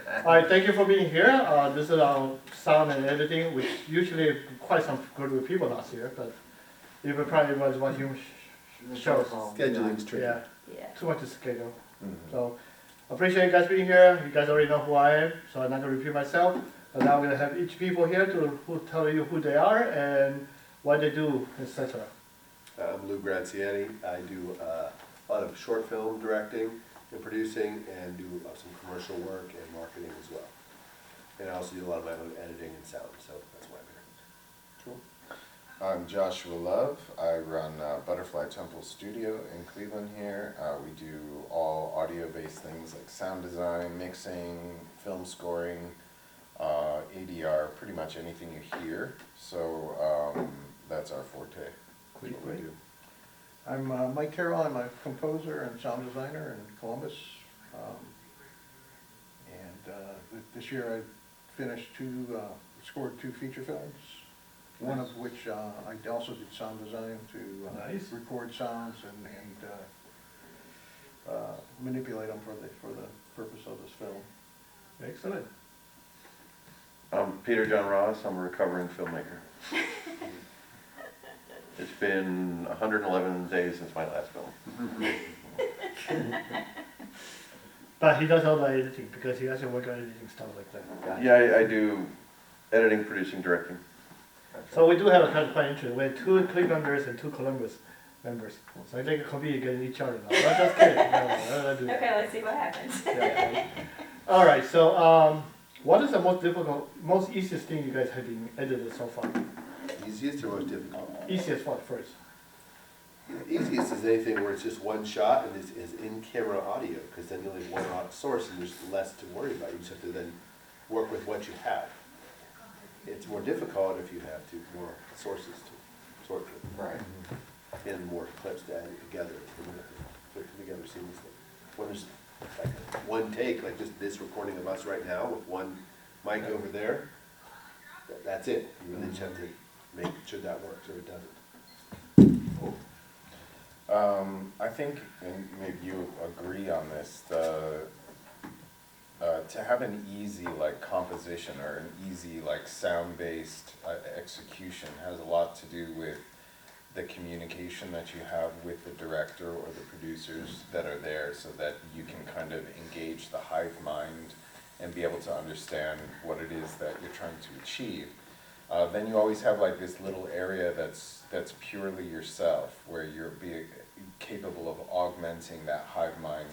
All right, thank you for being here. This is our sound and editing, which usually quite some good people last year, but you probably was what you show. Scheduling's tricky. Yeah, Yeah. too much to schedule. Mhm. So appreciate you guys being here. You guys already know who I am, so I'm not gonna repeat myself. But now I'm gonna have each people here to tell you who they are and what they do, etc. I'm Lou Graziani. I do a lot of short film directing and producing and do some commercial work and marketing as well. And I also do a lot of my own editing and sound, so that's why I'm here. Cool. I'm Joshua Love. I run Butterfly Temple Studio in Cleveland here. We do all audio-based things like sound design, mixing, film scoring, ADR, pretty much anything you hear. So that's our forte. That's what we do. I'm Mike Caral. I'm a composer and sound designer in Columbus. This year I scored two feature films, one of which I also did sound design to Nice. record sounds and manipulate them for the purpose of this film. Excellent. I'm Peter John Ross. I'm a recovering filmmaker. It's been 111 days since my last film. But he does all the editing because he actually work on editing stuff like that. Yeah, I do editing, producing, directing. So we do have a kind of quite interesting. We have two Clevelanders and two Columbus members. So they can compete against each other now. I'm just kidding. No, do that. Okay, let's see what happens. Yeah. All right. So what is the most difficult, most easiest thing you guys have been edited so far? Easiest or most difficult? Easiest one first. Easiest is anything where it's just one shot and is in-camera audio, because then you only have one source and there's less to worry about. You just have to then work with what you have. It's more difficult if you have more sources to sort through. Right. And more clips to add together, put them together seamlessly. When there's like one take, like just this recording of us right now with one mic over there, that's it. You really just have to make sure that works or it doesn't. I think, and maybe you agree on this, to have an easy like composition or an easy like sound-based execution has a lot to do with the communication that you have with the director or the producers that are there, so that you can kind of engage the hive mind and be able to understand what it is that you're trying to achieve. Then you always have like this little area that's purely yourself, where you're capable of augmenting that hive mind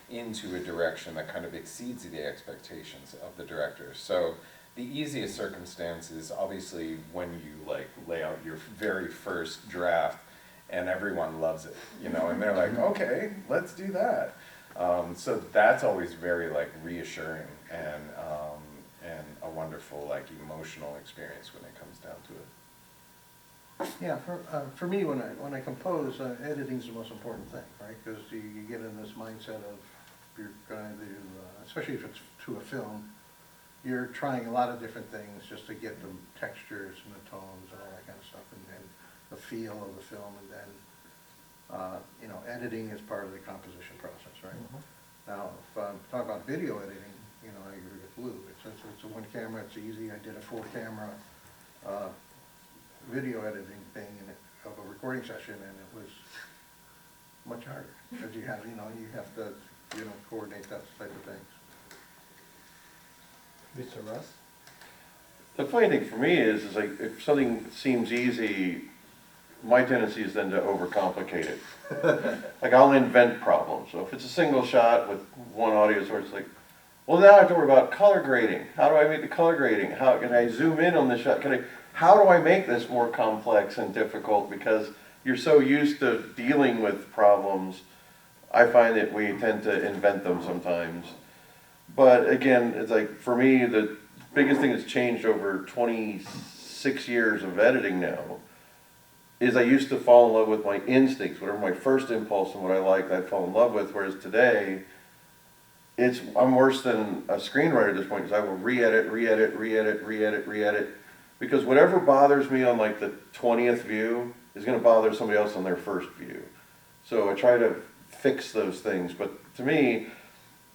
into a direction that kind of exceeds the expectations of the director. So the easiest circumstance is obviously when you like lay out your very first draft and everyone loves it, you know, and they're like, okay, let's do that. So that's always very like reassuring and a wonderful like emotional experience when it comes down to it. Yeah, for me, when I compose, editing is the most important thing, right? Because you get in this mindset of you're going to, especially if it's to a film, you're trying a lot of different things just to get the textures and the tones and all that kind of stuff, and the feel of the film, and then you know, editing is part of the composition process, right? Now, if I'm talking about video editing, you know, I agree with Lou. It's a one camera, it's easy. I did a 4-camera video editing thing of a recording session, and it was much harder because you have to coordinate that type of things. Mr. Russ? The funny thing for me is like if something seems easy, my tendency is then to overcomplicate it. Like I'll invent problems. So if it's a single shot with one audio source, it's like, well, now I have to worry about color grading. How do I make the color grading? How can I zoom in on the shot? How do I make this more complex and difficult? Because you're so used to dealing with problems, I find that we tend to invent them sometimes. But again, it's like, for me, the biggest thing that's changed over 26 years of editing now is I used to fall in love with my instincts, whatever my first impulse and what I liked, I'd fall in love with, whereas today, I'm worse than a screenwriter at this point, because I will re-edit, because whatever bothers me on like the 20th view is going to bother somebody else on their first view. So I try to fix those things, but to me,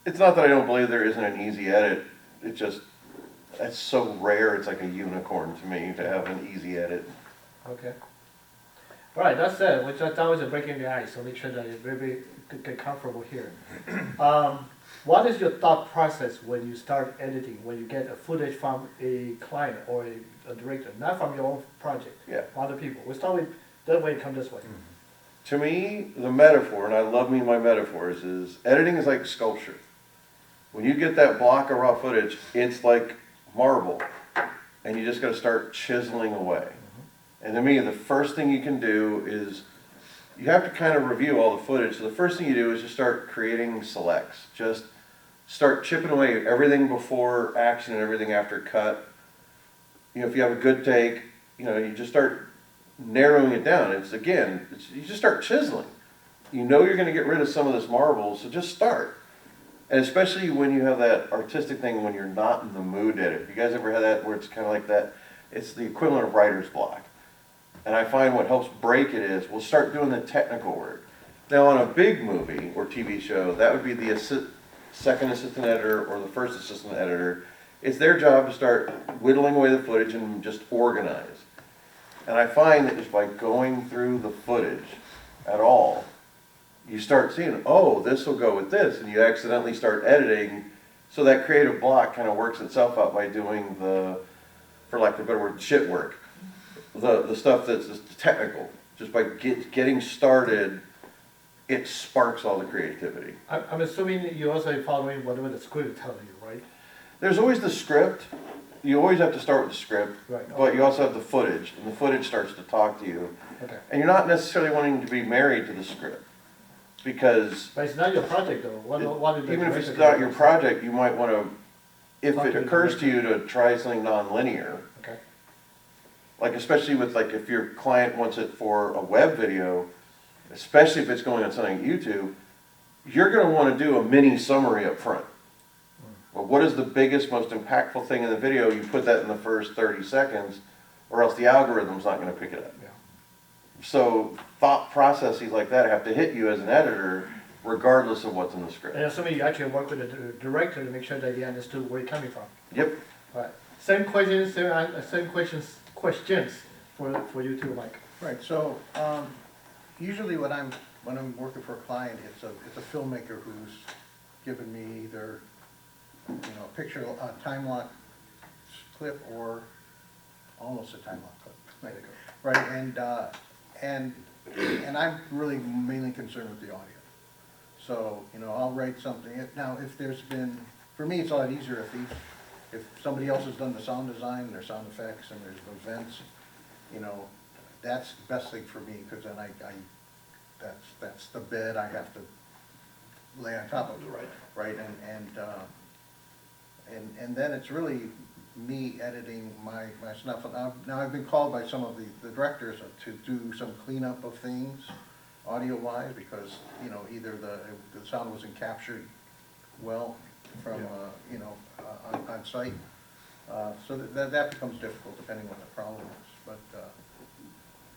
it's not that I don't believe there isn't an easy edit. it just, it's so rare, it's like a unicorn to me to have an easy edit. Okay. All right, that's it. Which I thought was a breaking the ice, so make sure that you really get comfortable here. What is your thought process when you start editing, when you get a footage from a client or a director, not from your own project, Yeah. other people? We start with that way, come this way. To me, the metaphor, and I love me my metaphors, is editing is like sculpture. When you get that block of raw footage, it's like marble, and you just gotta start chiseling away. And to me, the first thing you can do is, you have to kind of review all the footage. So the first thing you do is just start creating selects. Just start chipping away everything before action and everything after cut. You know, if you have a good take, you know, you just start narrowing it down. You just start chiseling. You know you're gonna get rid of some of this marble, so just start. And especially when you have that artistic thing when you're not in the mood to edit. You guys ever had that where it's kind of like that? It's the equivalent of writer's block. And I find what helps break it is, we'll start doing the technical work. Now on a big movie or TV show, that would be the second assistant editor or the first assistant editor. It's their job to start whittling away the footage and just organize. And I find that just by going through the footage at all, you start seeing, oh, this will go with this, and you accidentally start editing. So that creative block kind of works itself out by doing the, for lack of a better word, shit work. The stuff that's just technical. Just by getting started, it sparks all the creativity. I'm assuming that you're also following whatever the script tells you, right? There's always the script. You always have to start with the script, Right. but you also have the footage, and the footage starts to talk to you. Okay. And you're not necessarily wanting to be married to the script, because But it's not your project though. What is the even if it's director not your do? project, you might want to, if Talk it to the occurs to you to try something non-linear, Okay. like especially with like if your client wants it for a web video, especially if it's going on something like YouTube, you're going to want to do a mini summary up front. Well, what is the biggest, most impactful thing in the video? You put that in the first 30 seconds, or else the algorithm's not going to pick it up. Yeah. So thought processes like that have to hit you as an editor, regardless of what's in the script. And assuming you actually work with the director to make sure that he understood where you're coming from. Yep. Right. Same questions, same questions for you too, Mike. Right, so, usually when I'm working for a client, it's a filmmaker who's given me either, you know, a picture, a time lock clip or almost a time lock clip. There you go. Right, and I'm really mainly concerned with the audio. So, you know, I'll write something, now if there's been, for me, it's a lot easier if somebody else has done the sound design, their sound effects, and there's those vents, you know, that's the best thing for me, because then that's the bed I have to lay on top of, right, and then it's really me editing my stuff. Now I've been called by some of the directors to do some cleanup of things, audio-wise, because, you know, either the sound wasn't captured well from, you know, on site. So that becomes difficult depending on what the problem is. But,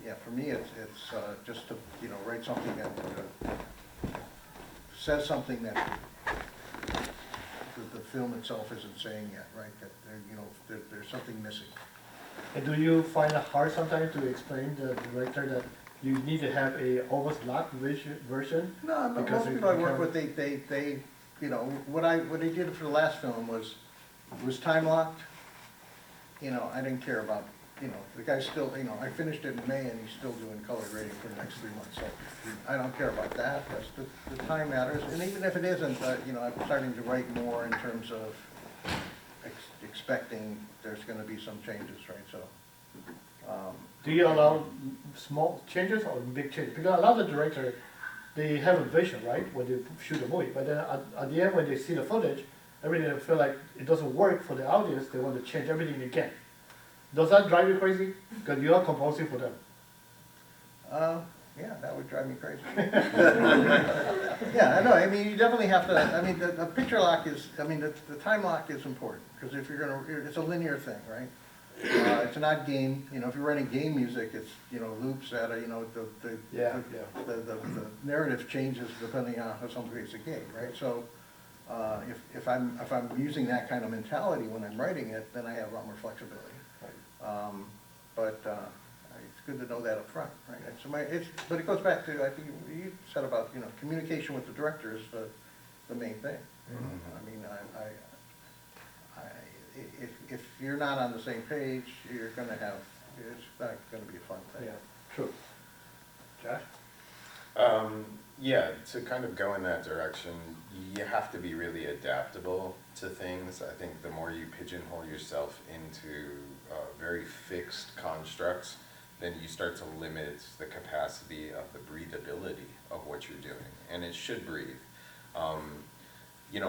yeah, for me, it's just to, you know, write something that says something that the film itself isn't saying yet, right? That there, you know, there's something missing. And do you find it hard sometimes to explain to the director that you need to have a almost locked version? No, but Because most it people I work become- with, they, you know, what I did for the last film was time locked. You know, I didn't care about, you know, the guy's still, you know, I finished it in May and he's still doing color grading for the next 3 months, so I don't care about that. That's the time matters, and even if it isn't, you know, I'm starting to write more in terms of expecting there's gonna be some changes, right, so. Do you allow small changes or big changes? Because a lot of the directors, they have a vision, right, when they shoot a movie, but then at the end, when they see the footage, everything they feel like it doesn't work for the audience, they want to change everything again. Does that drive you crazy? Because you are composing for them. Yeah, that would drive me crazy. Yeah, I know, I mean, you definitely have to, I mean, the picture lock is, I mean, the time lock is important, because if you're gonna, it's a linear thing, right? It's an odd game, you know, if you're writing game music, it's, you know, loops at a, you know, the narrative changes depending on how somebody plays the game, right? So, if I'm using that kind of mentality when I'm writing it, then I have a lot more flexibility. But it's good to know that up front, right? And so but it goes back to, I think you said about, communication with the director is the main thing. I mean, if you're not on the same page, it's not gonna be a fun thing. Yeah, true. Josh? Yeah, to kind of go in that direction, you have to be really adaptable to things. I think the more you pigeonhole yourself into very fixed constructs, then you start to limit the capacity of the breathability of what you're doing, and it should breathe.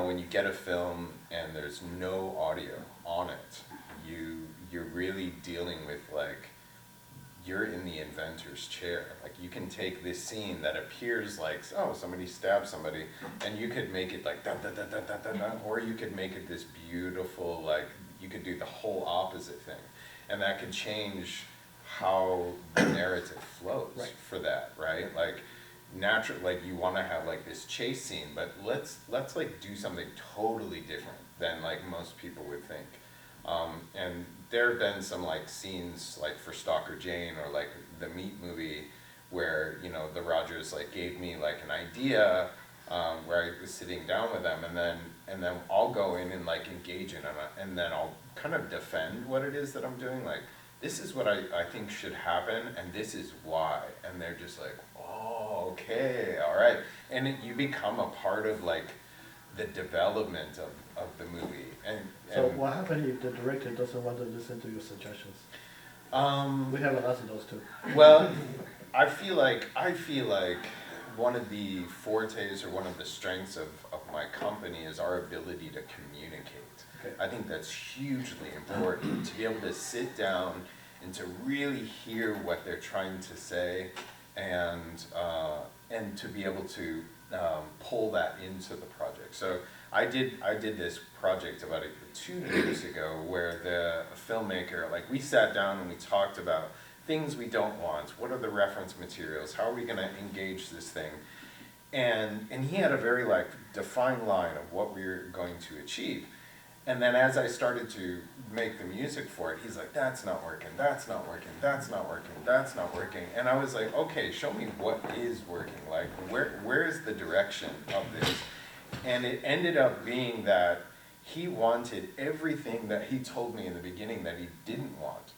When you get a film and there's no audio on it, you're really dealing with you're in the inventor's chair. You can take this scene that appears like, oh, somebody stabbed somebody, and you could make it like da da da da da da da, or you could make it this beautiful, you could do the whole opposite thing, and that could change how the narrative flows for that, right? Natural, you want to have this chase scene, but let's do something totally different than most people would think. And there have been some scenes for Stalker Jane or the Meat movie where the Rogers gave me an idea where I was sitting down with them, and then I'll go in and engage in it, and then I'll kind of defend what it is that I'm doing. This is what I think should happen, and this is why. And they're just oh, okay, all right. And you become a part of the development of the movie. So what happens if the director doesn't want to listen to your suggestions? We have lots of those too. Well, I feel like one of the fortes or one of the strengths of my company is our ability to communicate. Okay. I think that's hugely important, to be able to sit down and to really hear what they're trying to say, and to be able to pull that into the project. So I did this project about 2 years ago where the filmmaker, we sat down and we talked about things we don't want, what are the reference materials, how are we going to engage this thing, and he had a very defined line of what we were going to achieve. And then as I started to make the music for it, he's like, that's not working, that's not working, that's not working, that's not working. And I was like, okay, show me what is working. Where is the direction of this? And it ended up being that he wanted everything that he told me in the beginning that he didn't want.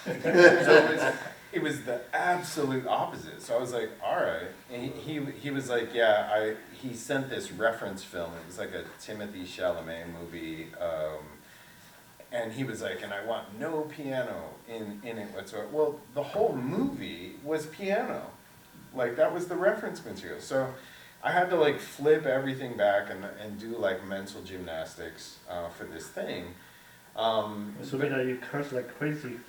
So it was the absolute opposite. So I was like, all right. And he was like, yeah, he sent this reference film. It was a Timothy Chalamet movie. And he was like, and I want no piano in it whatsoever. Well, the whole movie was piano. That was the reference material. So I had to flip everything back and do mental gymnastics for this thing. So you curse like crazy,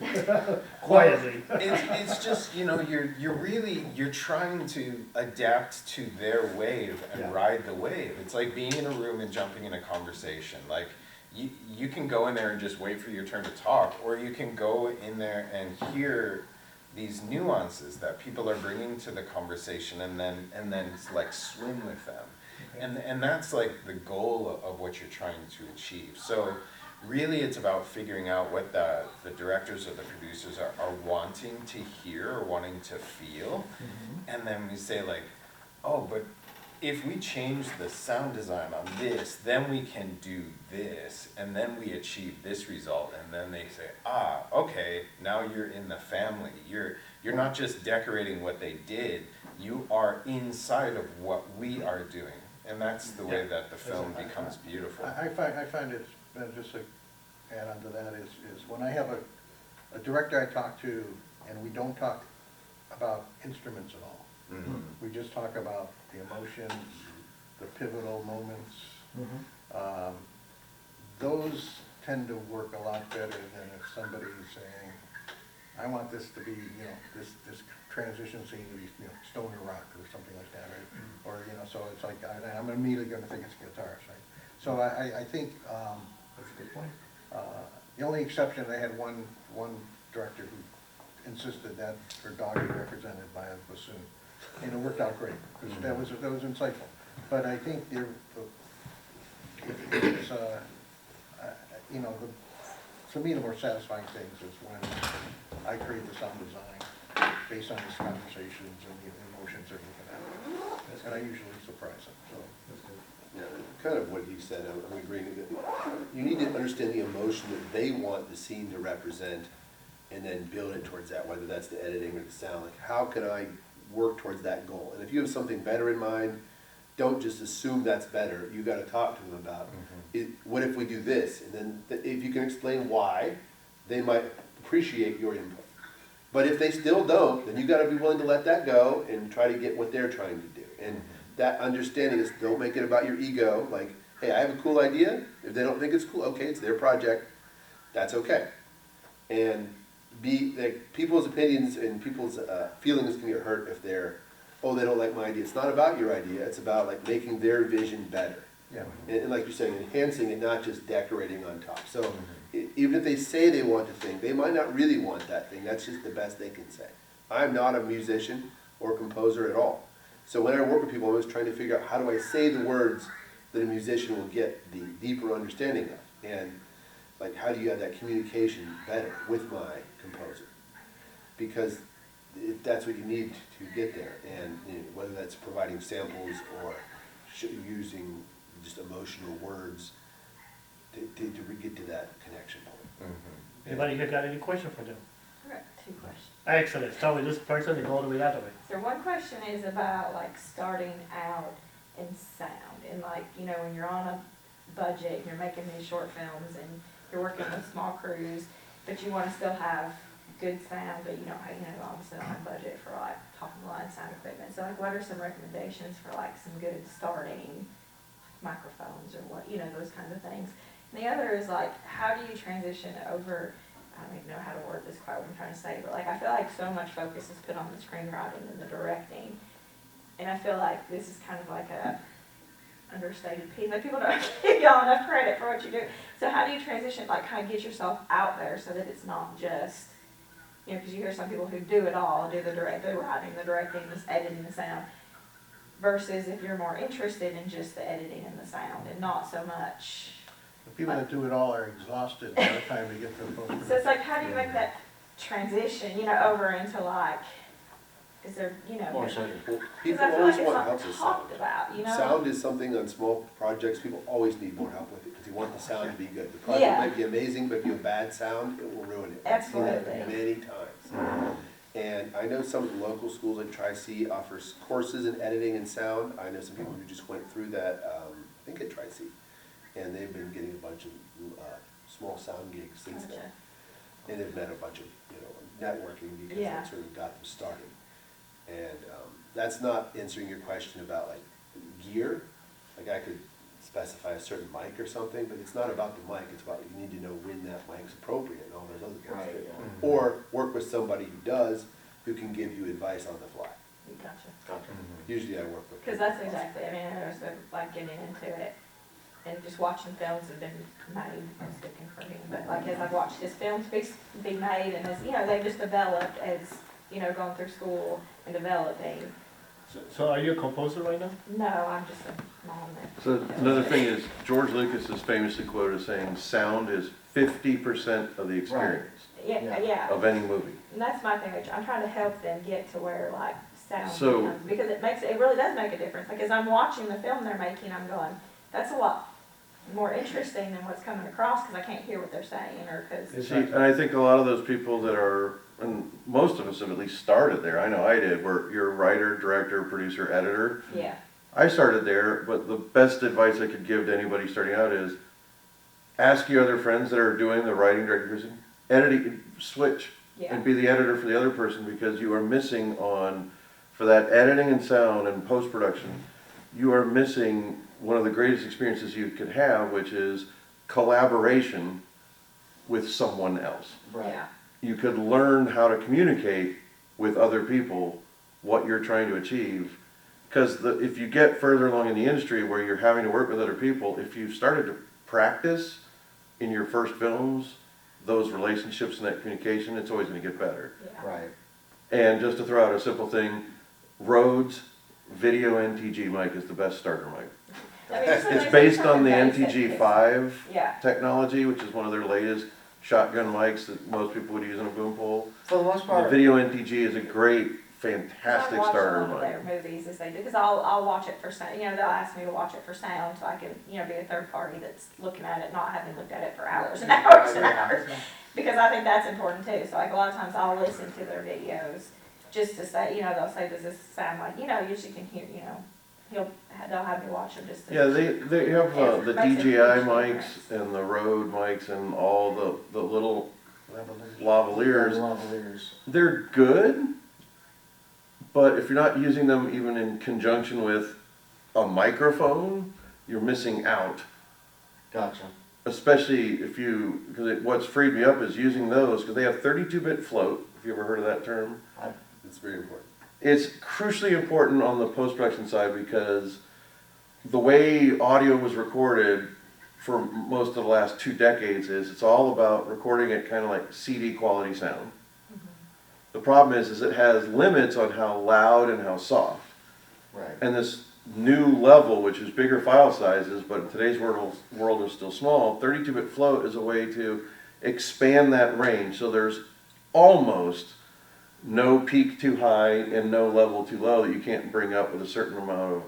quietly. It's just, you're trying to adapt to their wave and ride the wave. It's like being in a room and jumping in a conversation. You can go in there and just wait for your turn to talk, or you can go in there and hear these nuances that people are bringing to the conversation, and then swim with them. Okay. And that's the goal of what you're trying to achieve. So really it's about figuring out what the directors or the producers are wanting to hear or wanting to feel. And then we say oh, but if we change the sound design on this, then we can do this, and then we achieve this result. And then they say, okay, now you're in the family. You're not just decorating what they did, you are inside of what we are doing. And that's the way that the film becomes beautiful. I find it, just to add on to that, is when I have a director I talk to, and we don't talk about instruments at all. We just talk about the emotions, the pivotal moments. Those tend to work a lot better than if somebody's saying, I want this to be, this transition scene to be, stoner rock or something like that, right? Or, so it's I'm immediately going to think it's guitars, right? So I think That's a good point. the only exception, I had one director who insisted that her dog be represented by a bassoon, and it worked out great because that was insightful. But I think it's, you know, to me, the more satisfying things is when I create the sound design based on these conversations and the emotions they're looking at. And I usually surprise them, so. That's good. Yeah, kind of what he said, I'm agreeing with it. You need to understand the emotion that they want the scene to represent and then build it towards that, whether that's the editing or the sound. Like, how can I work towards that goal? And if you have something better in mind, don't just assume that's better. You gotta talk to them about, what if we do this? And then if you can explain why, they might appreciate your input. But if they still don't, then you gotta be willing to let that go and try to get what they're trying to do. And that understanding is, don't make it about your ego, like, hey, I have a cool idea. If they don't think it's cool, okay, it's their project, that's okay. And like, people's opinions and people's feelings can get hurt if they're, oh, they don't like my idea. It's not about your idea, it's about like making their vision better. Yeah. And like you're saying, enhancing it, not just decorating on top. So even if they say they want a thing, they might not really want that thing, that's just the best they can say. I'm not a musician or composer at all. So when I work with people, I'm always trying to figure out how do I say the words that a musician will get the deeper understanding of. And like, how do you have that communication better with my composer? Because that's what you need to get there. And you know, whether that's providing samples or using just emotional words to get to that connection point. Anybody here got any question for them? I've got 2 questions. Excellent, start with this person and go all the way that way. So one question is about like starting out in sound and like, you know, when you're on a budget, you're making these short films and you're working with small crews, but you want to still have good sound, but you don't have, you know, obviously on a budget for like top of the line sound equipment. So like, what are some recommendations for like some good starting microphones or what, you know, those kinds of things? And the other is like, how do you transition over, I don't even know how to word this quite what I'm trying to say, but like, I feel like so much focus is put on the screenwriting and the directing. And I feel like this is kind of like a understated piece. Like, people don't give y'all enough credit for what you do. So how do you transition, like kind of get yourself out there so that it's not just, you know, because you hear some people who do it all, do the writing, the directing, the editing, the sound, versus if you're more interested in just the editing and the sound and not so much. The people that do it all are exhausted by the time they get to the post. So it's like, how do you make that transition, you know, over into like, is there, you know, because Well, I people feel like always it's want not help with sound. talked about, you know? Sound is something on small projects, people always need more help with it, because you want the sound to be good. The project Yeah. might be amazing, but if you have bad sound, it will ruin it. I've seen that Absolutely. many times. And I know some of the local schools like Tri-C offers courses in editing and sound. I know some people who just went through that, I think at Tri-C, and they've been getting a bunch of small sound gigs since then. Gotcha. And they've met a bunch of, you know, networking because Yeah. that sort of got them started. And that's not answering your question about like gear. Like, I could specify a certain mic or something, but it's not about the mic, it's about you need to know when that mic's appropriate and all those other things. Right, yeah. Or work with somebody who does, who can give you advice on the fly. Gotcha. Usually I work with. Because that's exactly, I mean, I was like getting into it and just watching films that have been made, I'm speaking for me, but like as I've watched his films be made and as, you know, they just developed as, you know, going through school and developing. So are you a composer right now? No, I'm just a mom that. So another thing is, George Lucas is famously quoted as saying, sound is 50% of the experience Yeah, yeah, of any movie. and that's my thing, I'm trying to help them get to where like sound So- becomes, because it really does make a difference. Like as I'm watching the film they're making, I'm going, that's a lot more interesting than what's coming across, because I can't hear what they're saying, or because. See, and I think a lot of those people that are, and most of us have at least started there, I know I did, where you're a writer, director, producer, editor. Yeah, I started there, but the best advice I could give to anybody starting out is ask your other friends that are doing the writing, directing, editing, switch yeah, and be the editor for the other person, because you are missing on, for that editing and sound and post-production, you are missing one of the greatest experiences you could have, which is collaboration with someone else. yeah, You could learn how to communicate with other people what you're trying to achieve. Because if you get further along in the industry where you're having to work with other people, if you've started to practice in your first films, those relationships and that communication, it's always going to get better. yeah. Right. And just to throw out a simple thing, Rhodes Video NTG mic is the best starter mic. I mean, just It's like based something on the basic. NTG5 Yeah, technology, which is one of their latest shotgun mics that most people would use in a boom pole. For the most The part, video NTG is a great, 'cause fantastic I watch a starter lot of mic. their movies as they do, because I'll watch it for sound, you know, they'll ask me to watch it for sound, so I can, you know, be a third party that's looking at it, not having looked at it for hours and hours and hours. Because I think that's important too, so like a lot of times I'll listen to their videos just to say, you know, they'll say, does this sound like, you know, usually can hear, you know, they'll have me watch them just to. Yeah, they have the It makes a DJI huge mics difference. and the Rode mics and all the little lavaliers. lavaliers. Lavaliers. They're good, but if you're not using them even in conjunction with a microphone, you're missing out. Gotcha. Especially if you, because what's freed me up is using those, because they have 32-bit float. Have you ever heard of that term? It's very important. It's crucially important on the post-production side because the way audio was recorded for most of the last 2 decades is it's all about recording it kind of like CD quality sound. The problem is it has limits on how loud and how soft. Right. And this new level, which is bigger file sizes, but in today's world is still small, 32-bit float is a way to expand that range. So there's almost no peak too high and no level too low that you can't bring up with a certain amount of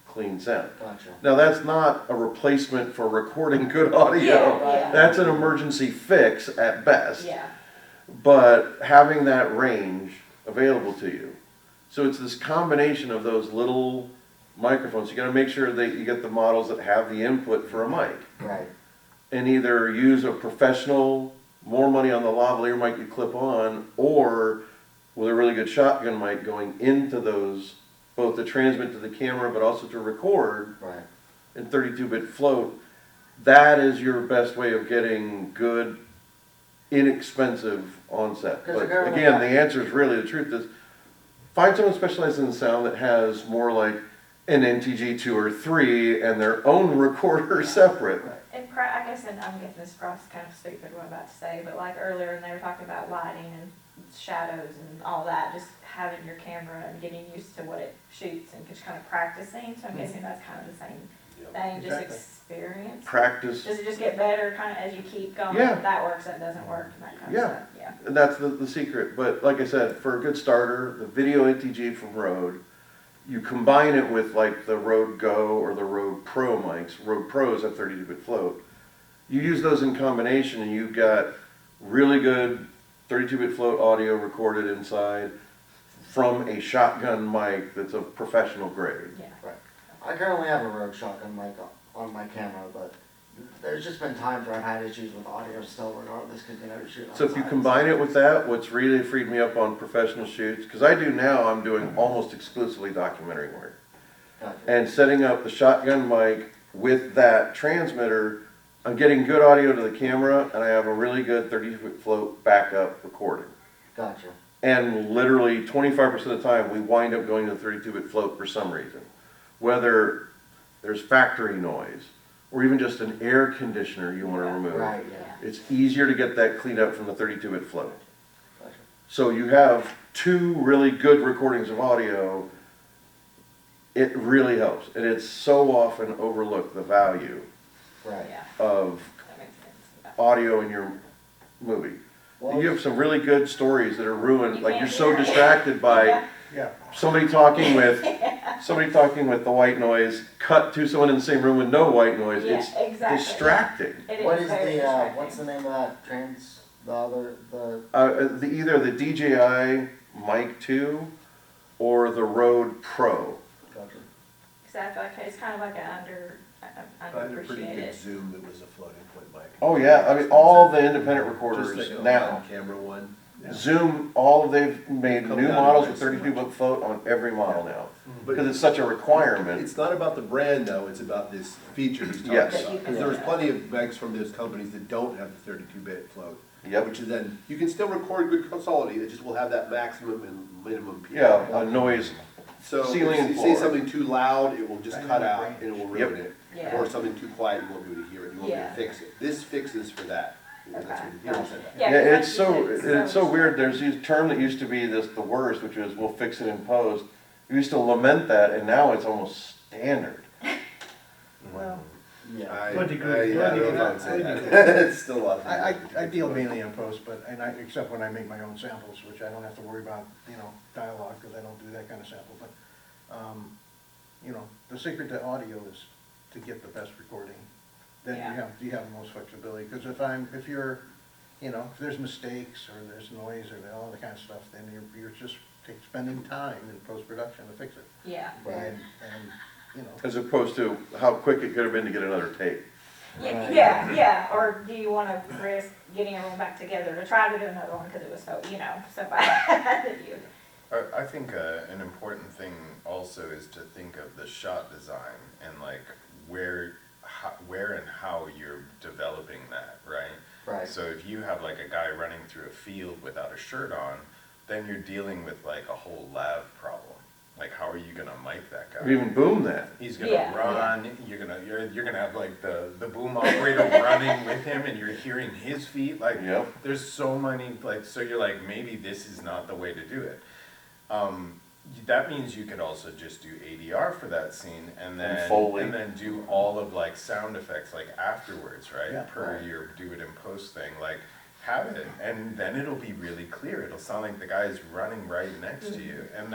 clean sound. Gotcha. Now that's not a replacement for recording good audio. Yeah. That's an emergency fix at best. Yeah, But having that range available to you. So it's this combination of those little microphones. You gotta make sure that you get the models that have the input for a mic. Right. And either use a professional, more money on the lavalier mic you clip on, or with a really good shotgun mic going into those, both to transmit to the camera but also to record Right. in 32-bit float. That is your best way of getting good, inexpensive onset. 'Cause But the girl- again, the answer is really, the truth is, find someone specialized in sound that has more like an NTG 2 or 3 and their own recorder separate. and I guess, and I'm getting this across kind of stupid what I'm about to say, but like earlier when they were talking about lighting and shadows and all that, just having your camera and getting used to what it shoots and just kind of practicing, so I'm guessing that's kind of the same thing, just Exactly. experience. Does Practice, it just get better kind of as you keep going? Yeah. That works, that doesn't work, and that kind Yeah. of stuff, yeah. and that's the secret. But like I said, for a good starter, the video NTG from Rode, you combine it with like the Rode Go or the Rode Pro mics. Rode Pros have 32-bit float. You use those in combination and you've got really good 32-bit float audio recorded inside from a shotgun mic that's of professional grade. Yeah. Right. I currently have a Rode shotgun mic on my camera, but there's just been times where I've had issues with audio still regardless because you never shoot So if you outside. combine it with that, what's really freed me up on professional shoots, because I do now, I'm doing almost exclusively documentary work. Gotcha. And setting up the shotgun mic with that transmitter, I'm getting good audio to the camera and I have a really good 30-foot float backup recording. Gotcha. And literally 25% of the time, we wind up going to the 32-bit float for some reason. Whether there's factory noise, or even just an air conditioner you want to remove. Right, yeah. It's easier to get that cleaned up from the 32-bit float. Gotcha. So you have 2 really good recordings of audio. It really helps. And it's so often overlooked, the value Right. Yeah, of that makes sense. Yeah. audio in your movie. Well, You have some really good stories that are ruined, You like can't you're so hear it. distracted by Yeah. Yeah. somebody talking with the white noise, cut to someone in the same room with no white noise. Yeah, It's exactly. distracting. It what is very the, distracting. what's the name of that Either the DJI Mic 2 or the Rode Pro. gotcha. Exactly, like, it's kind of like an I had a pretty good underappreciated. Zoom that was a floating point mic. Oh yeah, I mean all the independent recorders Just like a now. camera one. Zoom, they've made Come new down models to with so 32-foot float on every model now. But Because it's such a requirement. it's not about the brand though, it's about this feature he's talking Yes. about. Because there's plenty of mics from those companies that don't have the 32-bit float. Yep. Which is then, you can still record good quality, it just will have that maximum and minimum peak. Yeah, a noise. So if Ceiling and you say floor. something too loud, it will just cut out and it will ruin it. Yeah. Or something too quiet, you won't be able to hear it, you won't be able Yeah. to fix it. This fixes for that. That's what the hero said. Yeah, Yeah, 'cause it's like so, you said, it's so weird. There's this term that used to be the worst, which was we'll fix it in post. We used to lament that and now it's almost standard. Yeah. To a degree. Yeah, I don't know if I would say that. It's still a lot of. I deal mainly in post, but, except when I make my own samples, which I don't have to worry about, dialogue, because I don't do that kind of sample, but, the secret to audio is to get the best recording. Then Yeah. you have the most flexibility, because if there's mistakes, or there's noise, or all that kind of stuff, then you're just spending time in post-production to fix it. Yeah. Right. And, As opposed to how quick it could have been to get another tape. Yeah, Right. yeah, or do you wanna risk getting everyone back together to try to do another one, cause it was so, so bad that you. I think an important thing also is to think of the shot design and like where and how you're developing that, right? Right. So if you have like a guy running through a field without a shirt on, then you're dealing with like a whole lav problem. Like, how are you gonna mic that guy? Or even boom that. He's gonna Yeah, run. You're gonna have like the boom operator running with him, and you're hearing his feet. Like, Yep. there's so many so you're like, maybe this is not the way to do it. That means you could also just do ADR for that scene, and then Foley. do all of like sound effects like afterwards, right? Yeah. Per your do it in post thing, like have it, and then it'll be really clear. It'll sound like the guy is running right next to you, and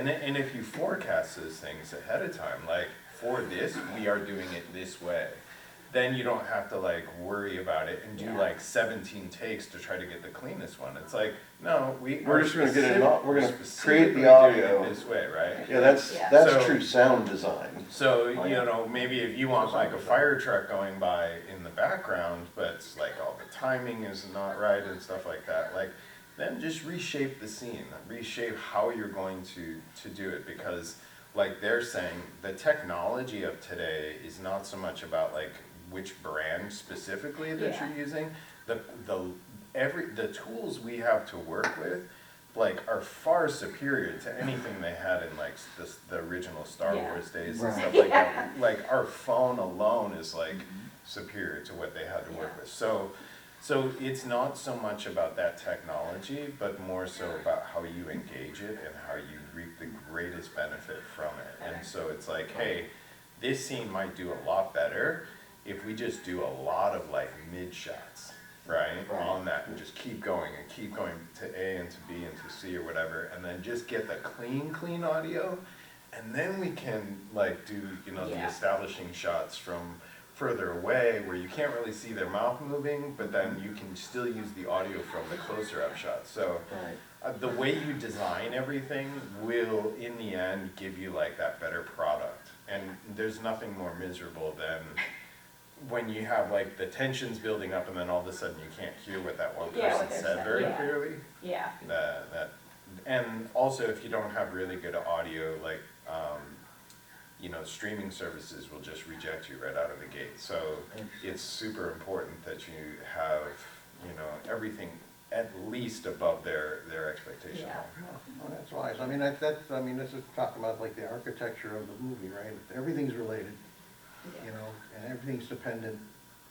and if you forecast those things ahead of time, like for this we are doing it this way, then you don't have to like worry about it and do Yeah. like 17 takes to try to get the cleanest one. It's like, no, We're just gonna get it, we're gonna create specifically the audio. doing it this way, right? Yeah, that's So- true sound design. So, Oh, yeah. maybe if you want like a fire truck going by in the background, but it's like all the timing is not right and stuff like that, like, then just reshape the scene, reshape how you're going to do it, because like they're saying, the technology of today is not so much about like which brand specifically that Yeah. you're using. The tools we have to work with like are far superior to anything they had in like the original Star Yeah. Wars days and Right. stuff like that. Like our phone alone is like superior to what they had to work Yeah. with. So it's not so much about that technology, but more so about how you engage it and how you reap the greatest benefit from it. And so it's like, hey, this scene might do a lot better if we just do a lot of like mid shots, right? Right. On that, and just keep going to A and to B and to C or whatever, and then just get the clean audio, and then we can like do, the Yeah. establishing shots from further away where you can't really see their mouth moving, but then you can still use the audio from the closer up shots. So Right. the way you design everything will, in the end, give you like that better product. And there's nothing more miserable than when you have like the tensions building up and then all of a sudden you can't hear what that one Yeah, person what they're said saying, very yeah. clearly. Yeah, And also if you don't have really good audio, like, streaming services will just reject you right out of the gate. So it's super important that you have, everything at least above their expectation. Yeah. well, that's wise. This is talking about like the architecture of the movie, right? Everything's related, yeah. And everything's dependent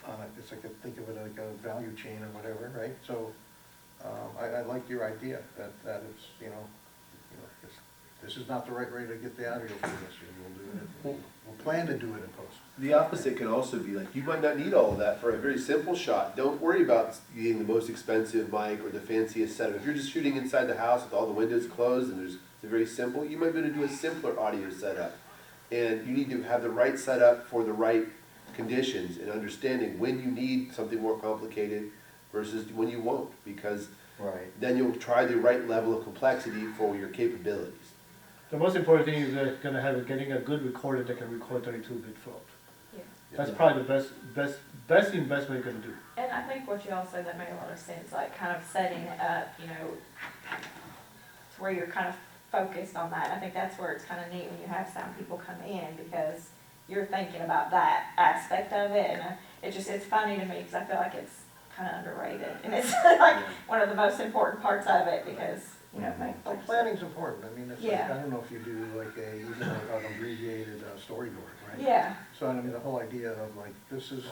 on it. It's like, think of it like a value chain or whatever, right? So, I like your idea that it's, this is not the right way to get the audio for this, we'll plan to do it in post. The opposite can also be like, you might not need all of that for a very simple shot. Don't worry about getting the most expensive mic or the fanciest setup. If you're just shooting inside the house with all the windows closed and it's very simple, you might be able to do a simpler audio setup. And you need to have the right setup for the right conditions and understanding when you need something more complicated versus when you won't, because Right. then you'll try the right level of complexity for your capabilities. The most important thing is getting a good recorder that can record 32-bit float. Yeah. That's probably the best investment you can do. And I think what you all said, that made a lot of sense, like kind of setting it up, to where you're kind of focused on that. I think that's where it's kind of neat when you have sound people come in, because you're thinking about that aspect of it, and it's funny to me, because I feel like it's kind of underrated, and it's like one of the most important parts of it, because, Well, planning's important. It's like, Yeah. I don't know if you do like even an abbreviated storyboard, right? Yeah, So the whole idea of like, this is,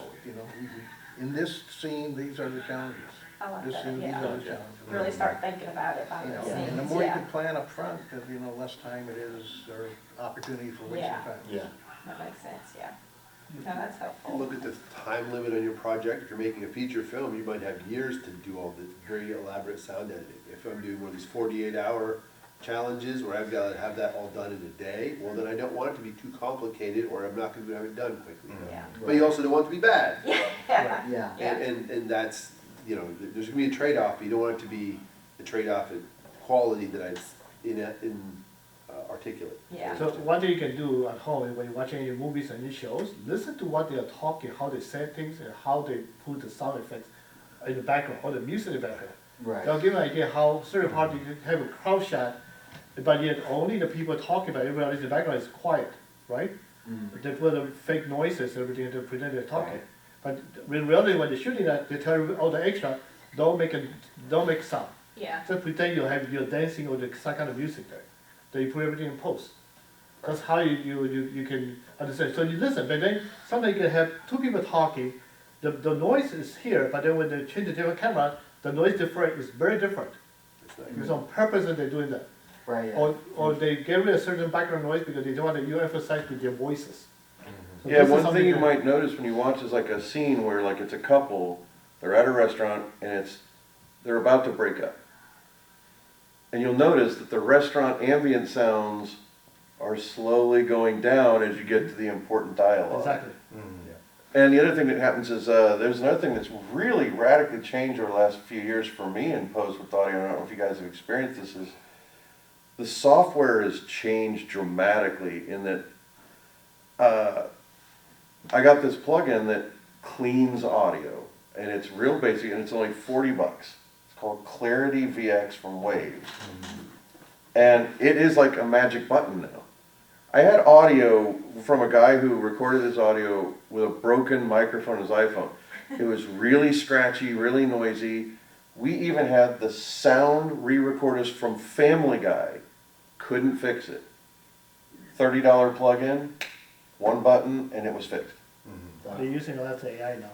in this scene, these are the challenges. I like This that, scene, these yeah. are the challenges. Really start thinking about it by the And the scenes, more you yeah. can plan up front, less time it is, or opportunity for wasting Yeah. time. Yeah. That makes sense, yeah. No, that's helpful. Look at the time limit on your project. If you're making a feature film, you might have years to do all the very elaborate sound editing. If I'm doing one of these 48-hour challenges where I've got to have that all done in a day, well, then I don't want it to be too complicated, or I'm not going to have it done quickly enough. Yeah. But you also don't want it to be bad. Yeah. Yeah. Yeah. And that's, you know, there's gonna be a trade-off, but you don't want it to be a trade-off in quality that articulate. Yeah. So one thing you can do at home is when you're watching your movies and your shows, listen to what they are talking, how they say things, and how they put the sound effects in the background, or the music in the background. Right. They'll give you an idea how certain part you can have a crowd shot, but yet only the people talking about it, everybody in the background is quiet, right? Mm. They put the fake noises and everything to pretend they're talking. Right. But in reality, when they're shooting that, they tell you all the extra, don't make sound. Yeah. Just pretend you're dancing or there's some kind of music there. Then you put everything in post. That's how you can understand. So you listen, but then sometimes you can have two people talking, the noise is here, but then when they change the different camera, the noise different is very different. It's not- Because on purpose that they're doing that. Right, yeah. Or they get rid of certain background noise because they don't want you emphasize with their voices. So Yeah, this is one something thing you that- might notice when you watch is like a scene where like it's a couple, they're at a restaurant and they're about to break up. And you'll notice that the restaurant ambient sounds are slowly going down as you get to the important dialogue. Exactly. And the other thing that happens is, there's another thing that's really radically changed over the last few years for me in post with audio, I don't know if you guys have experienced this, is the software has changed dramatically in that, I got this plugin that cleans audio, and it's real basic, and it's only $40. It's called Clarity VX from Waves. And it is like a magic button now. I had audio from a guy who recorded his audio with a broken microphone on his iPhone. It was really scratchy, really noisy. We even had the sound re-recorders from Family Guy. Couldn't fix it. $30 plug-in, one button, and it was fixed. They're using a lot of AI now.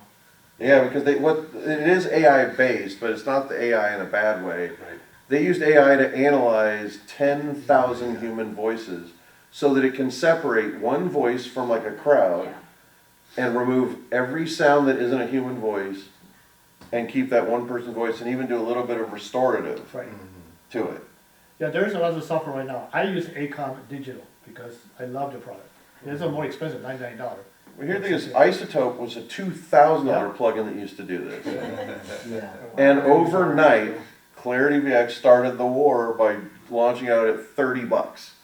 Yeah, because it is AI based, but it's not the AI in a bad way. Right. They used AI to analyze 10,000 human voices so that it can separate one voice from like a crowd Yeah. and remove every sound that isn't a human voice and keep that one person's voice and even do a little bit of restorative Right. to it. Yeah, there is a lot of software right now. I use Acom Digital because I love the product. It's a more expensive, $99. Well, here the thing is, Isotope was a $2,000 Yeah. plugin that used to do this. Yeah. And overnight, Clarity VX started the war by launching out at $30.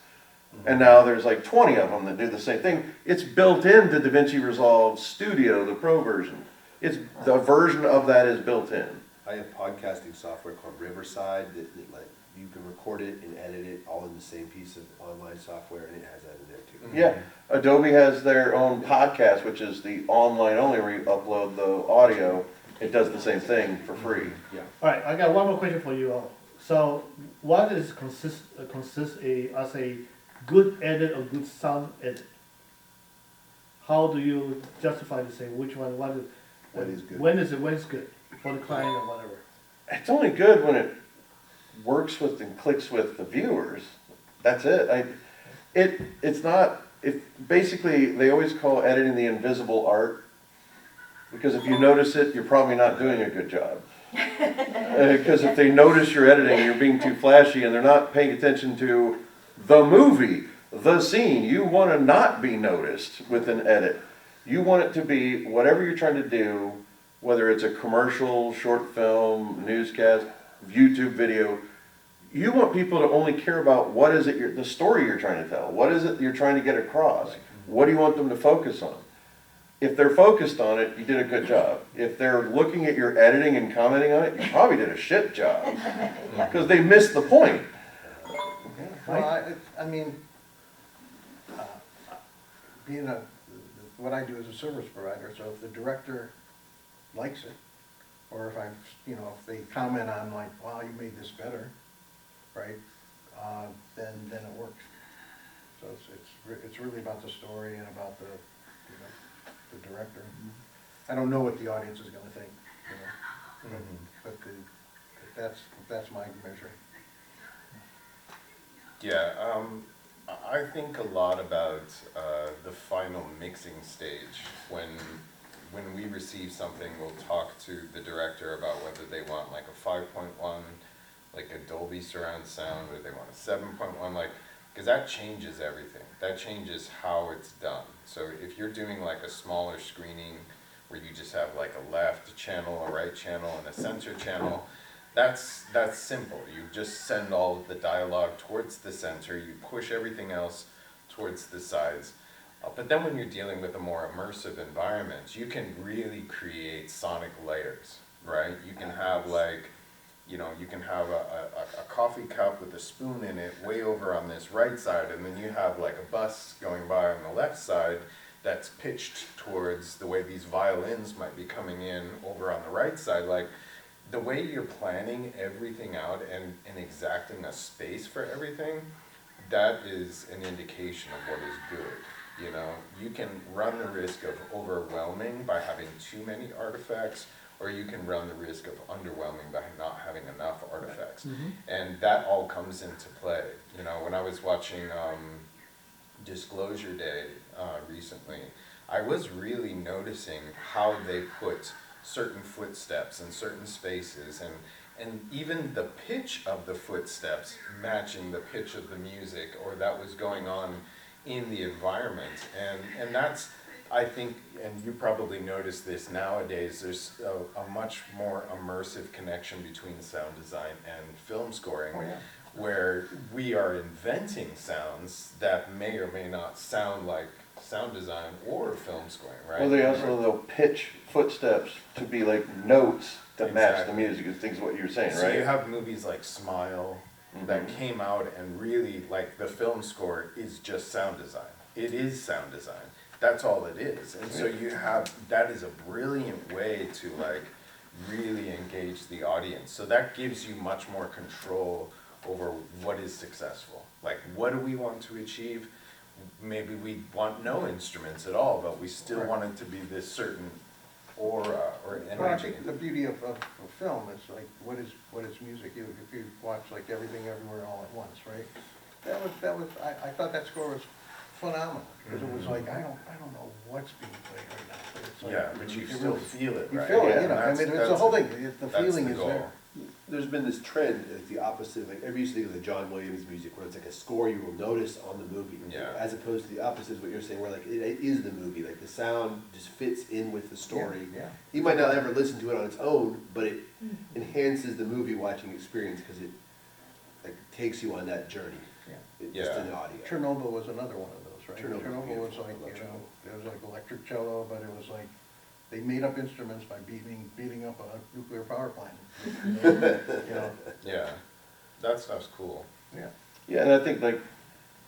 And now there's like 20 of them that do the same thing. It's built into DaVinci Resolve Studio, the pro version. It's the version of that is built in. I have podcasting software called Riverside that like you can record it and edit it all in the same piece of online software, and it has that in there too. Yeah, Adobe has their own podcast, which is the online only where you upload the audio. It does the same thing for free. Yeah. All right, I got one more question for you all. So, what is as a good edit or good sound edit? How do you justify to say which one? What is good? When is good for the client or whatever? It's only good when it works with and clicks with the viewers. That's it. It's not. Basically they always call editing the invisible art, because if you notice it, you're probably not doing a good job. Because if they notice you're editing, you're being too flashy, and they're not paying attention to the movie, the scene. You want to not be noticed with an edit. You want it to be whatever you're trying to do, whether it's a commercial, short film, newscast, YouTube video. You want people to only care about what is it, the story you're trying to tell. What is it you're trying to get across? What do you want them to focus on? If they're focused on it, you did a good job. If they're looking at your editing and commenting on it, you probably did a shit job. Because they missed the point. Well, I mean, what I do as a service provider, so if the director likes it, or if they comment on like, wow, you made this better, right, then it works. So it's really about the story and about the director. I don't know what the audience is gonna think, but that's my measure. Yeah, I think a lot about the final mixing stage. When we receive something, we'll talk to the director about whether they want like a 5.1, like a Dolby surround sound, or they want a 7.1, like, because that changes everything. That changes how it's done. So if you're doing like a smaller screening where you just have like a left channel, a right channel, and a center channel, that's simple. You just send all of the dialogue towards the center, you push everything else towards the sides. But then when you're dealing with a more immersive environment, you can really create sonic layers, right? You can have like, you know, you can have a coffee cup with a spoon in it way over on this right side, and then you have like a bus going by on the left side that's pitched towards the way these violins might be coming in over on the right side. Like, the way you're planning everything out and exacting a space for everything, that is an indication of what is good. You know, you can run the risk of overwhelming by having too many artifacts, or you can run the risk of underwhelming by not having enough artifacts. And that all comes into play. You know, when I was watching Disclosure Day recently, I was really noticing how they put certain footsteps in certain spaces, and even the pitch of the footsteps matching the pitch of the music, or that was going on in the environment. And that's, I think, and you probably notice this nowadays, there's a much more immersive connection between sound design and film scoring, where we are inventing sounds that may or may not sound like sound design or film scoring, right? Well, they also, they'll pitch footsteps to be like notes that match the Exactly. music, is things what you're saying, So right? you have movies like Smile that came out, and really, like, the film score is just sound design. It is sound design. That's all it is. And so you have, that is a brilliant way to like really engage the audience. So that gives you much more control over what is successful. Like, what do we want to achieve? Maybe we want no instruments at all, but we still want it to be this certain aura or Well, I energy. think the beauty of film is like, what is music? If you watch like Everything Everywhere All at Once, right? I thought that score was phenomenal, because it was like, I don't know what's being played right now, but it's like. Yeah, but you it still really- feel it, You right? feel it, Yeah, you know, I that's- mean, it's the that's- whole thing, the that's feeling the is goal. there. There's been this trend, like the opposite, like every used to think of the John Williams music, where it's like a score you will notice on the movie. Yeah. As opposed to the opposite of what you're saying, where like it is the movie, like the sound just fits in with the story. Yeah. You might not ever listen to it on its own, but it enhances the movie watching experience, because it like takes you on that journey. Yeah. Just Yeah. in the audio. Chernobyl was another one of those, right? Chernobyl's Chernobyl was beautiful. like, I love you know, Chernobyl. it was like electric cello, but it was like, they made up instruments by beating up a nuclear power plant. You know, Yeah, that stuff's cool. yeah. Yeah, and I think like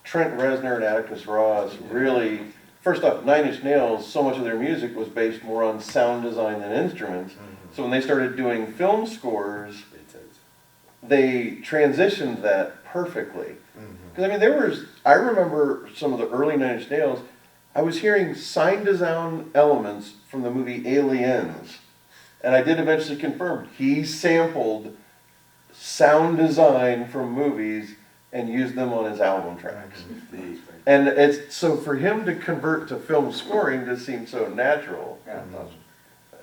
Trent Reznor and Atticus Ross really, first off, Nine Inch Nails, so much of their music was based more on sound design than instruments. So when they started doing film scores, Made sense. they transitioned that perfectly. Because I mean, I remember some of the early Nine Inch Nails, I was hearing sign design elements from the movie Aliens. And I did eventually confirm, he sampled sound design from movies and used them on his album tracks. And it's, so for him to convert to film scoring just seemed so natural. Yeah, it does.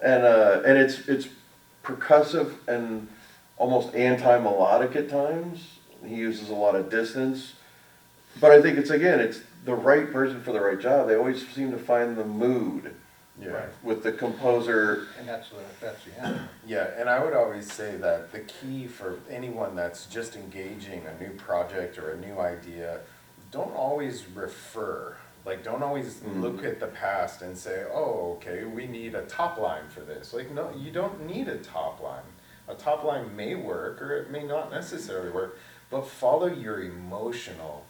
And it's percussive and almost anti-melodic at times. He uses a lot of dissonance. But I think it's the right person for the right job. They always seem to find the mood Yeah. with the composer. And that's the end. Yeah, and I would always say that the key for anyone that's just engaging a new project or a new idea, don't always refer. Like, don't always look at the past and say, oh, okay, we need a top line for this. Like, no, you don't need a top line. A top line may work, or it may not necessarily work, but follow your emotional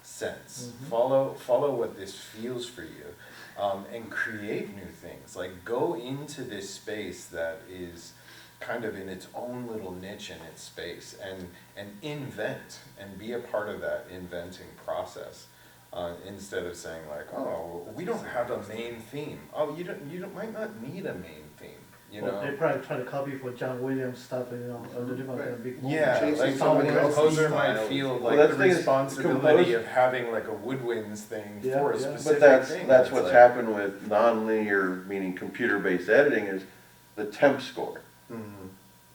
sense. Follow what this feels for you. And create new things. Like, go into this space that is kind of in its own little niche in its space, and invent and be a part of that inventing process. Instead of saying like, oh, we don't have a main theme. Oh, you might not need a main theme. you Well, they know? probably try to copy for John Williams stuff, you know, the different kind of big. Yeah, Change like somebody the else's composer might style. feel Well, like that's the the thing is, responsibility compos- of having like a woodwinds thing Yeah, for a yeah. specific But thing. that's It's what's like- happened with non-linear, meaning computer-based editing, is the temp score. Mhm.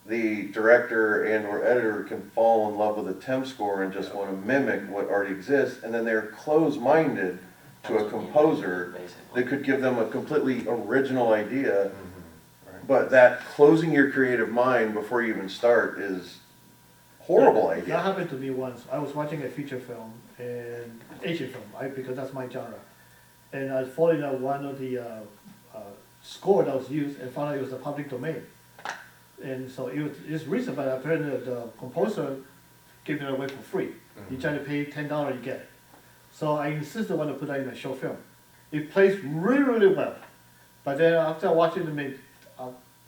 The director and or editor can fall in love with a temp score and just Yeah. want to mimic what already exists, and then they're closed-minded to a composer that could give them a completely original idea. But that closing your creative mind before you even start is horrible That idea. happened to me once. I was watching a feature film, and Asian film, because that's my genre. And I followed out one of the score that was used and found out it was a public domain. And so it's recent, but apparently the composer gave it away for free. You try to pay $10, you get it. So I insisted I want to put that in a short film. It plays really, really well. But then after watching it maybe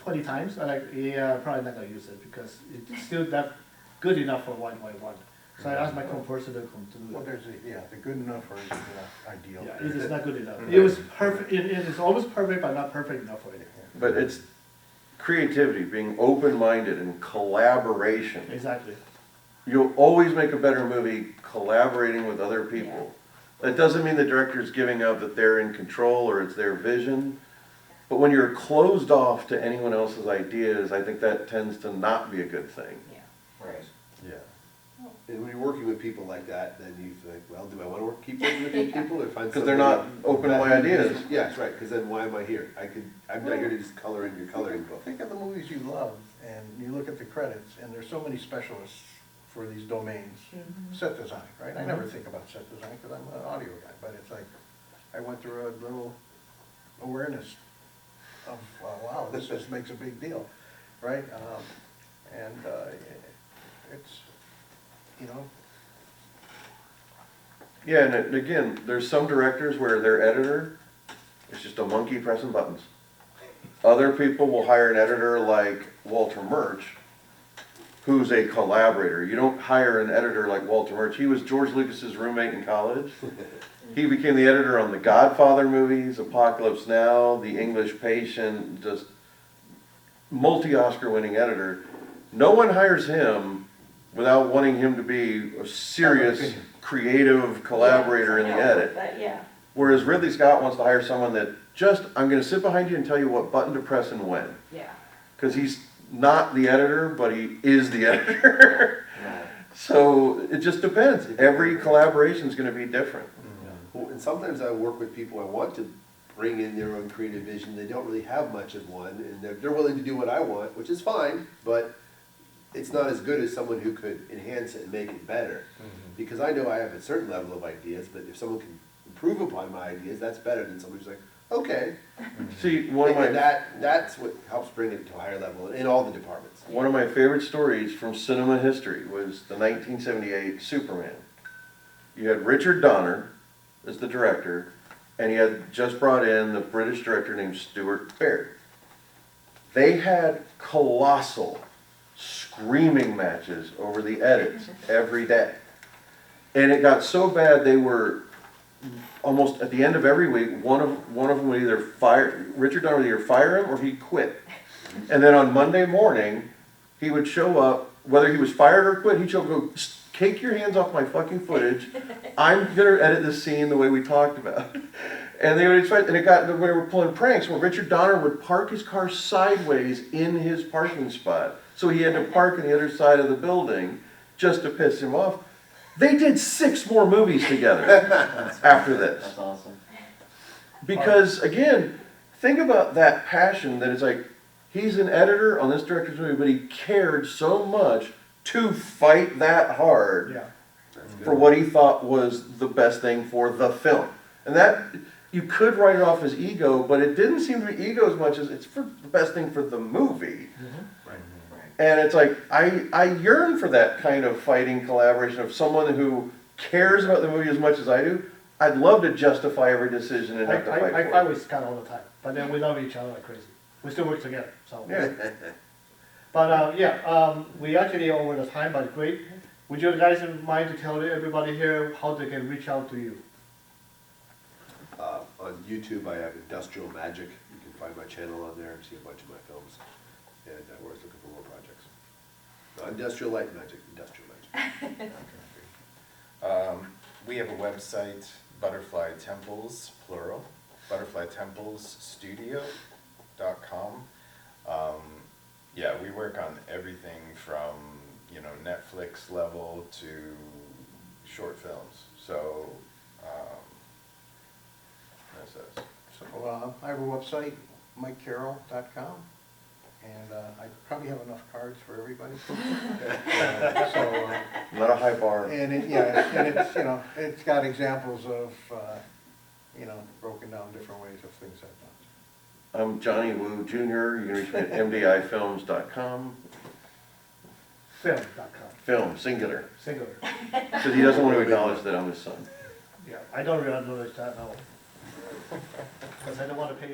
20 times, I'm like, yeah, probably not gonna use it because it's still not good enough for what I want. So I asked my composer to come to do Well, it. there's the good enough or is it not ideal? Yeah, it is not good enough. It was perfect, it is almost perfect, but not perfect enough for it. But it's creativity, being open-minded and collaboration. Exactly. You'll always make a better movie collaborating with other people. That doesn't mean the director's giving up that they're in control or it's their vision. But when you're closed off to anyone else's ideas, I think that tends to not be a good thing. Yeah. Right. Yeah. And when you're working with people like that, then you think, well, do I want to keep working with these people or find? Because they're not open to my ideas. Yeah, that's right, because then why am I here? I'm not here to just color in your coloring book. Think of the movies you love, and you look at the credits, and there's so many specialists for these domains. Set design, right? I never think about set design because I'm an audio guy, but it's like, I went through a little awareness of, wow, this just makes a big deal, right? It's, you know, Yeah, and again, there's some directors where their editor is just a monkey pressing buttons. Other people will hire an editor like Walter Murch, who's a collaborator. You don't hire an editor like Walter Murch. He was George Lucas's roommate in college. He became the editor on the Godfather movies, Apocalypse Now, The English Patient, just multi-Oscar winning editor. No one hires him without wanting him to be a serious, creative collaborator in the edit. But yeah, Whereas Ridley Scott wants to hire someone that just, I'm gonna sit behind you and tell you what button to press and when. yeah. Because he's not the editor, but he is the editor. Right. So it just depends. Every collaboration is gonna be different. Well, and sometimes I work with people I want to bring in their own creative vision. They don't really have much of one, and they're willing to do what I want, which is fine, but it's not as good as someone who could enhance it and make it better. Because I know I have a certain level of ideas, but if someone can improve upon my ideas, that's better than somebody who's like, okay. See, one of And my that's what helps bring it to a higher level in all the departments. One of my favorite stories from cinema history was the 1978 Superman. You had Richard Donner as the director, and he had just brought in the British director named Stuart Baird. They had colossal screaming matches over the edits every day. And it got so bad they were almost at the end of every week, one of them would either fire, Richard Donner would either fire him or he'd quit. And then on Monday morning, he would show up, whether he was fired or quit, he'd show up and go, take your hands off my fucking footage. I'm gonna edit this scene the way we talked about. And they would expect, and it got, when they were pulling pranks, where Richard Donner would park his car sideways in his parking spot. So he had to park on the other side of the building just to piss him off. They did 6 more movies together after this. That's awesome. Because again, think about that passion that it's like, he's an editor on this director's movie, but he cared so much to fight that hard Yeah. for what he thought was the best thing for the film. And that, you could write it off as ego, but it didn't seem to be ego as much as it's for the best thing for the movie. And it's like, I yearn for that kind of fighting collaboration of someone who cares about the movie as much as I do. I'd love to justify every decision and have to fight I for fight it. with Scott all the time, but then we love each other like crazy. We still work together, so. Yeah. But, we actually over the time, but great. Would you guys mind to tell everybody here how they can reach out to you? On YouTube, I have Industrial Magic. You can find my channel on there, see a bunch of my films, and we're always looking for more projects. Not industrial light magic, industrial magic. We have a website, Butterfly Temples, plural, butterflytemplesstudio.com. Yeah, we work on everything from, you know, Netflix level to short films, so, that's us. So, I have a website, MikeCaral.com, and I probably have enough cards for everybody. Not a high bar. And it, yeah, and it's, you know, it's got examples of, you know, broken down different ways of things I've done. I'm Johnny Wu Jr., you can reach me at mdifilms.com. Film.com, Film, singular, singular. because he doesn't want to acknowledge that I'm his son. Yeah, I don't really acknowledge that, no. Because I don't want to pay